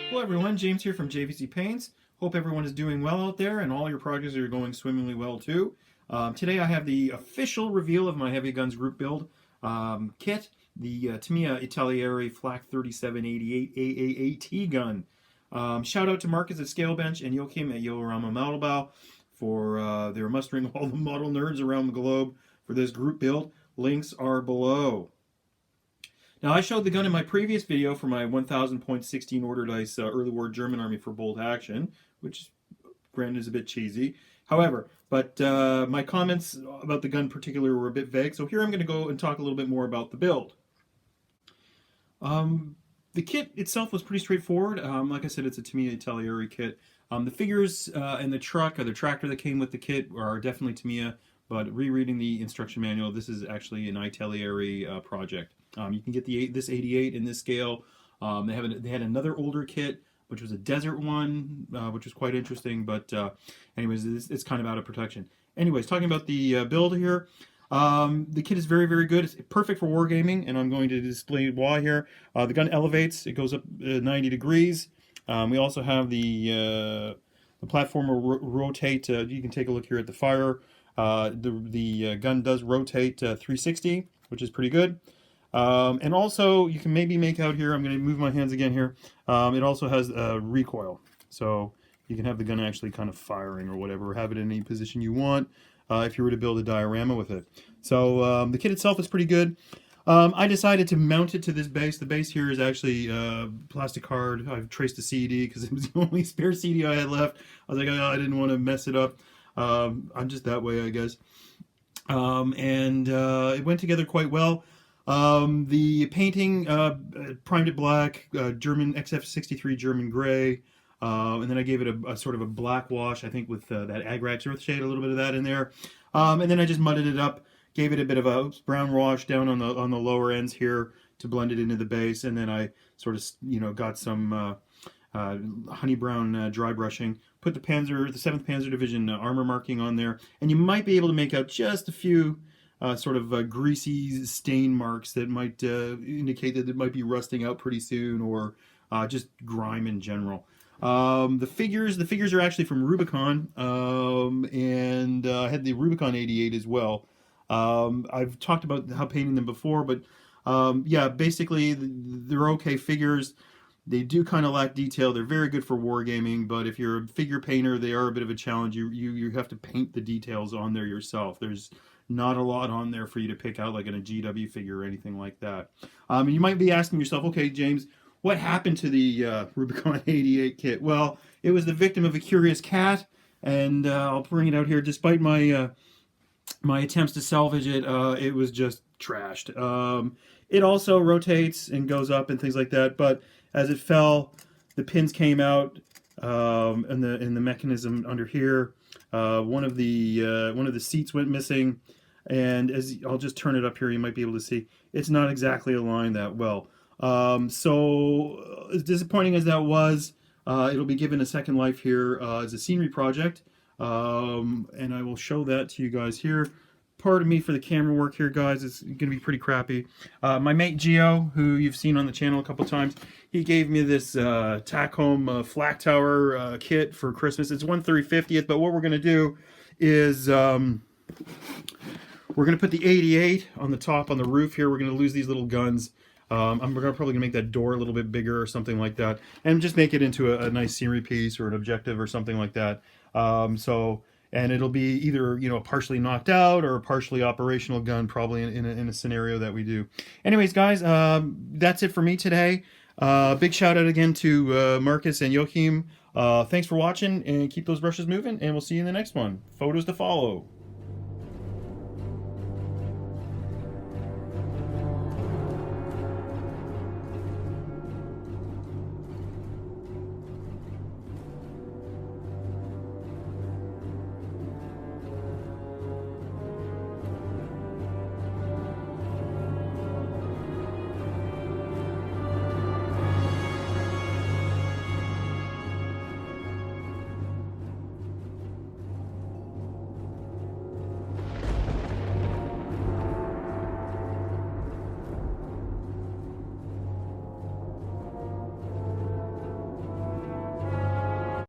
Hello everyone, James here from JVC Paints. Hope everyone is doing well out there and all your projects are going swimmingly well too. Today I have the official reveal of my Heavy Guns group build kit, the Tamiya Italeri Flak 3788 AAAT gun. Shout out to Marcus at Scalebench and Joachim at Jorama Modellbau for their mustering all the model nerds around the globe for this group build. Links are below. Now, I showed the gun in my previous video for my 1000.16 order dice early war German army for bolt action, which granted is a bit cheesy. However, my comments about the gun in particular were a bit vague, so here I'm going to go and talk a little bit more about the build. The kit itself was pretty straightforward. Like I said, it's a Tamiya Italeri kit. The figures and the truck or the tractor that came with the kit are definitely Tamiya, but rereading the instruction manual, this is actually an Italeri project. You can get this 88 in this scale. They had another older kit, which was a desert one, which was quite interesting. But anyways, it's kind of out of protection. Anyways, talking about the build here, the kit is very, very good. It's perfect for wargaming, and I'm going to display why here. The gun elevates; it goes up 90 degrees. We also have the platform will rotate. You can take a look here at the fire. The gun does rotate 360, which is pretty good. And also, you can maybe make out here, I'm going to move my hands again here, it also has a recoil. So you can have the gun actually kind of firing or whatever, have it in any position you want if you were to build a diorama with it. So the kit itself is pretty good. I decided to mount it to this base. The base here is actually plastic card. I've traced a CD because it was the only spare CD I had left. I was like, oh, I didn't want to mess it up. I'm just that way, I guess. It went together quite well. The painting, primed it black, German XF63 German gray, and then I gave it a sort of a black wash, I think with that Agrax Earth shade, a little bit of that in there. And then I just mudded it up, gave it a bit of a brown wash down on the lower ends here to blend it into the base, and then I sort of, got some honey brown dry brushing, put the 7th Panzer Division armor marking on there, and you might be able to make out just a few sort of greasy stain marks that might indicate that it might be rusting out pretty soon, or just grime in general. The figures are actually from Rubicon, and I had the Rubicon 88 as well. I've talked about how painting them before, but yeah, basically they're okay figures. They do kind of lack detail. They're very good for wargaming, but if you're a figure painter, they are a bit of a challenge. You have to paint the details on there yourself. There's not a lot on there for you to pick out, like in a GW figure or anything like that. You might be asking yourself, okay, James, what happened to the Rubicon 88 kit? Well, it was the victim of a curious cat, and I'll bring it out here. Despite my my attempts to salvage it, it was just trashed. It also rotates and goes up and things like that, but as it fell, the pins came out in the mechanism under here. One of the seats went missing, and as I'll just turn it up here, you might be able to see it's not exactly aligned that well. So as disappointing as that was, it'll be given a second life here as a scenery project, and I will show that to you guys here. Pardon me for the camera work here, guys. It's going to be pretty crappy. My mate Gio, who you've seen on the channel a couple times, he gave me this tack home Flak Tower kit for Christmas. It's 1/350th, but what we're going to do is we're going to put the 88 on the top on the roof here. We're going to lose these little guns. We're probably going to make that door a little bit bigger or something like that, and just make it into a nice scenery piece or an objective or something like that. And it'll be either, partially knocked out or a partially operational gun, probably in a scenario that we do. Anyways, guys, that's it for me today. Big shout out again to Marcus and Joachim. Thanks for watching, and keep those brushes moving, and we'll see you in the next one. Photos to follow.